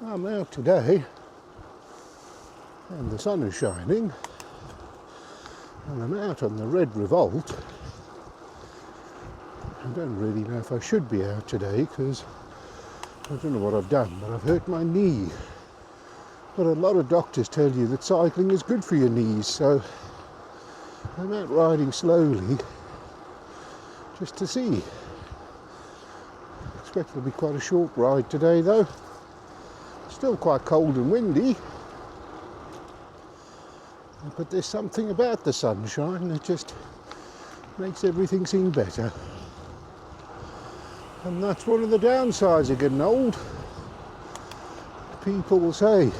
I'm out today and the sun is shining and I'm out on the Red Revolt. I don't really know if I should be out today because I don't know what I've done, but I've hurt my knee. But a lot of doctors tell you that cycling is good for your knees, so I'm out riding slowly just to see. I expect it'll be quite a short ride today though. Still quite cold and windy, but there's something about the sunshine that just makes everything seem better. And that's one of the downsides of getting old. People will say,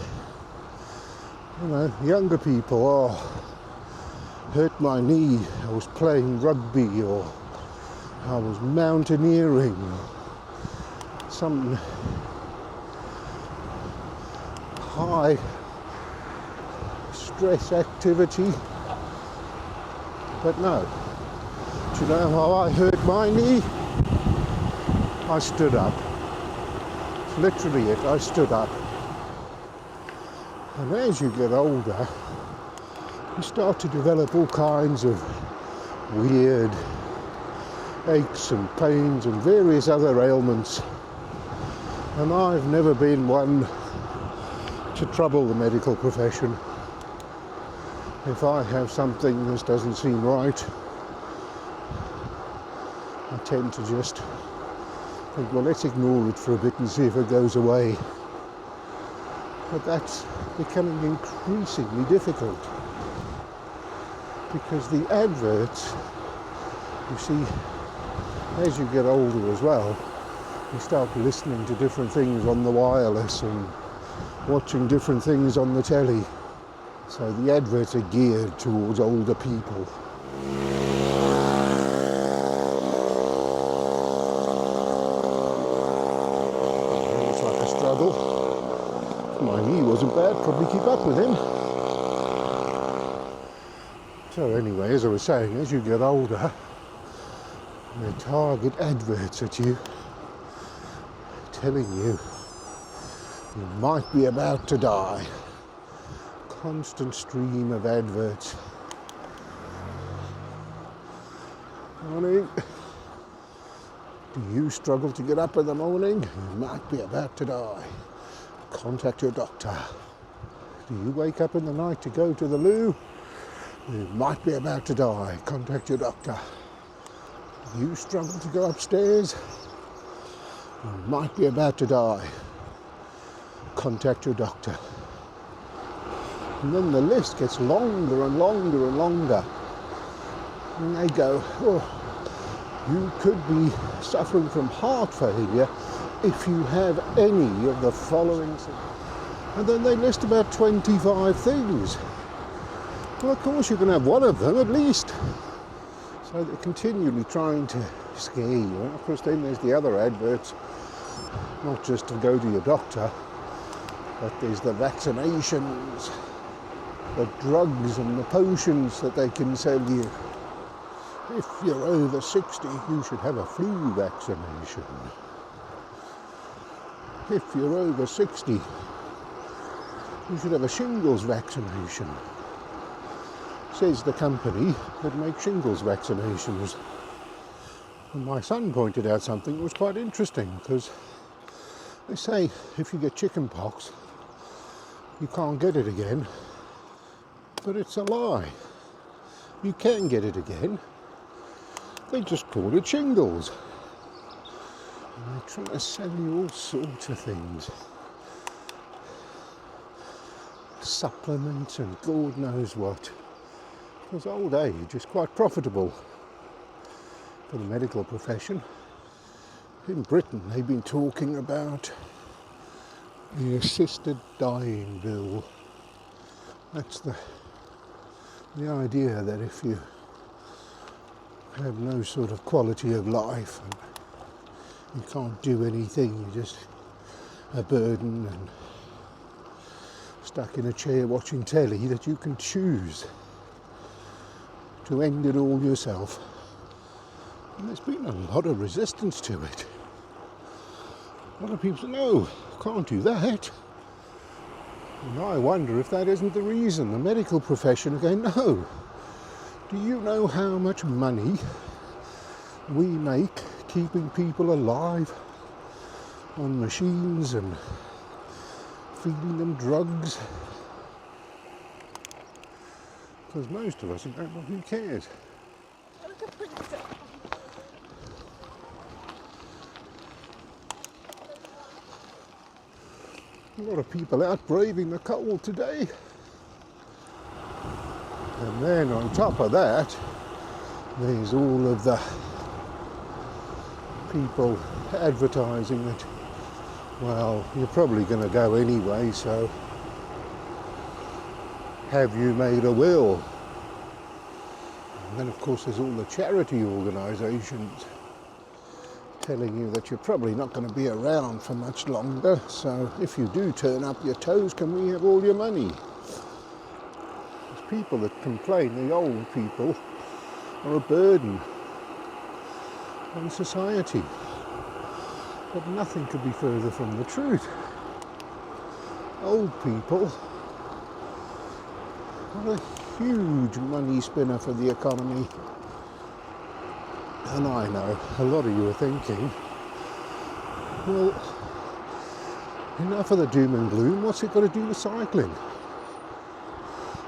you know, younger people, oh, hurt my knee, I was playing rugby, or I was mountaineering, some high stress activity. But no, do you know how I hurt my knee? I stood up. It's literally it, I stood up. And as you get older, you start to develop all kinds of weird aches and pains and various other ailments. And I've never been one to trouble the medical profession. If I have something that doesn't seem right, I tend to just think, well, let's ignore it for a bit and see if it goes away. But that's becoming increasingly difficult because the adverts, you see, as you get older as well, you start listening to different things on the wireless and watching different things on the telly. So the adverts are geared towards older people. Looks like a struggle. My knee wasn't bad, probably keep up with him. So anyway, as I was saying, as you get older, they target adverts at you, telling you you might be about to die. Constant stream of adverts. Morning. Do you struggle to get up in the morning? You might be about to die. Contact your doctor. Do you wake up in the night to go to the loo? You might be about to die. Contact your doctor. Do you struggle to go upstairs? You might be about to die. Contact your doctor. And then the list gets longer and longer and longer. And they go, oh, you could be suffering from heart failure if you have any of the following. And then they list about 25 things. Well, of course you can have one of them at least. So they're continually trying to scare you. And of course then there's the other adverts, not just to go to your doctor, but there's the vaccinations, the drugs and the potions that they can sell you. If you're over 60, you should have a flu vaccination. If you're over 60, you should have a shingles vaccination. Says the company that makes shingles vaccinations. And my son pointed out something that was quite interesting, because they say if you get chicken pox, you can't get it again. But it's a lie. You can get it again. They just call it shingles. And they're trying to sell you all sorts of things. Supplements and God knows what. Because old age is quite profitable for the medical profession. In Britain, they've been talking about the assisted dying bill. That's the idea that if you have no sort of quality of life and you can't do anything, you're just a burden and stuck in a chair watching telly, that you can choose to end it all yourself. And there's been a lot of resistance to it. A lot of people say, no, can't do that. And I wonder if that isn't the reason. The medical profession are going, no. Do you know how much money we make keeping people alive on machines and feeding them drugs? Because most of us are going, well, who cares? A lot of people out braving the cold today. And then on top of that, there's all of the people advertising that, well, you're probably going to go anyway, so have you made a will? And then of course there's all the charity organisations telling you that you're probably not going to be around for much longer, so if you do turn up your toes, can we have all your money? There's people that complain the old people are a burden on society, but nothing could be further from the truth. Old people are a huge money spinner for the economy. And I know a lot of you are thinking, well, enough of the doom and gloom, what's it got to do with cycling?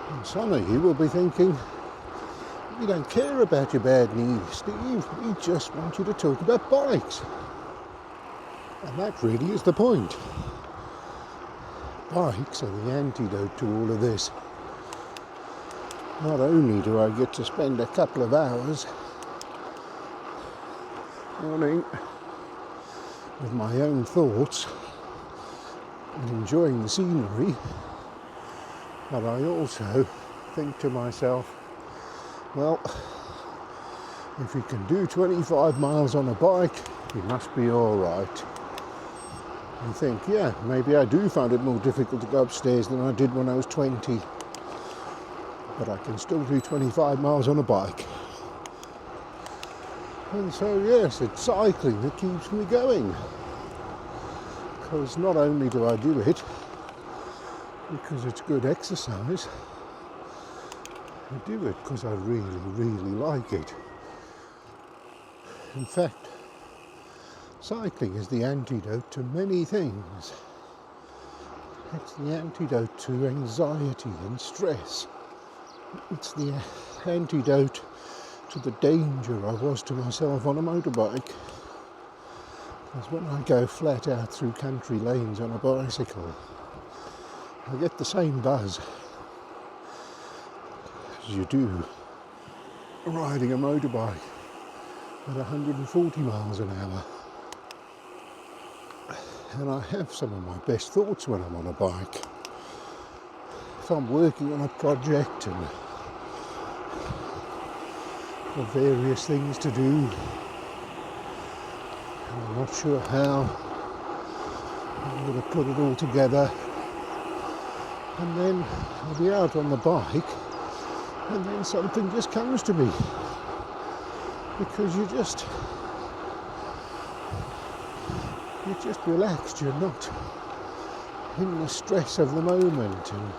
And some of you will be thinking, we don't care about your bad knees, Steve, we just want you to talk about bikes. And that really is the point. Bikes are the antidote to all of this. Not only do I get to spend a couple of hours morning with my own thoughts and enjoying the scenery, but I also think to myself, well, if you can do 25 miles on a bike, you must be all right. And think, yeah, maybe I do find it more difficult to go upstairs than I did when I was 20, but I can still do 25 miles on a bike. And so yes, it's cycling that keeps me going, because not only do I do it because it's good exercise, I do it because I really, really like it. In fact, cycling is the antidote to many things. It's the antidote to anxiety and stress. It's the antidote to the danger I was to myself on a motorbike. Because when I go flat out through country lanes on a bicycle, I get the same buzz as you do riding a motorbike at 140 miles an hour. And I have some of my best thoughts when I'm on a bike. If I'm working on a project and of various things to do, and I'm not sure how I'm going to put it all together, and then I'll be out on the bike and then something just comes to me, because you're just relaxed, you're not in the stress of the moment, and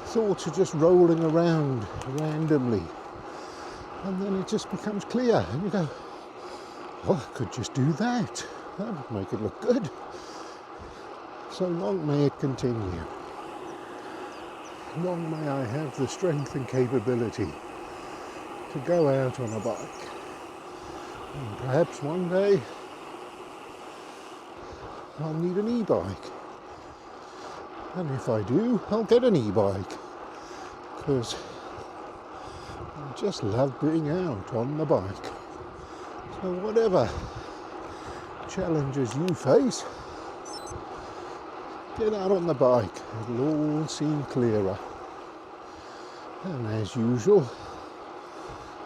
thoughts are just rolling around randomly. And then it just becomes clear, and you go, well, I could just do that. That would make it look good. So long may it continue. Long may I have the strength and capability to go out on a bike. And perhaps one day I'll need an e-bike. And if I do, I'll get an e-bike. Because I just love being out on the bike. So whatever challenges you face, get out on the bike. It'll all seem clearer. And as usual,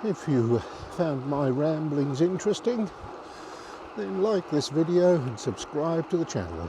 if you found my ramblings interesting, then like this video and subscribe to the channel.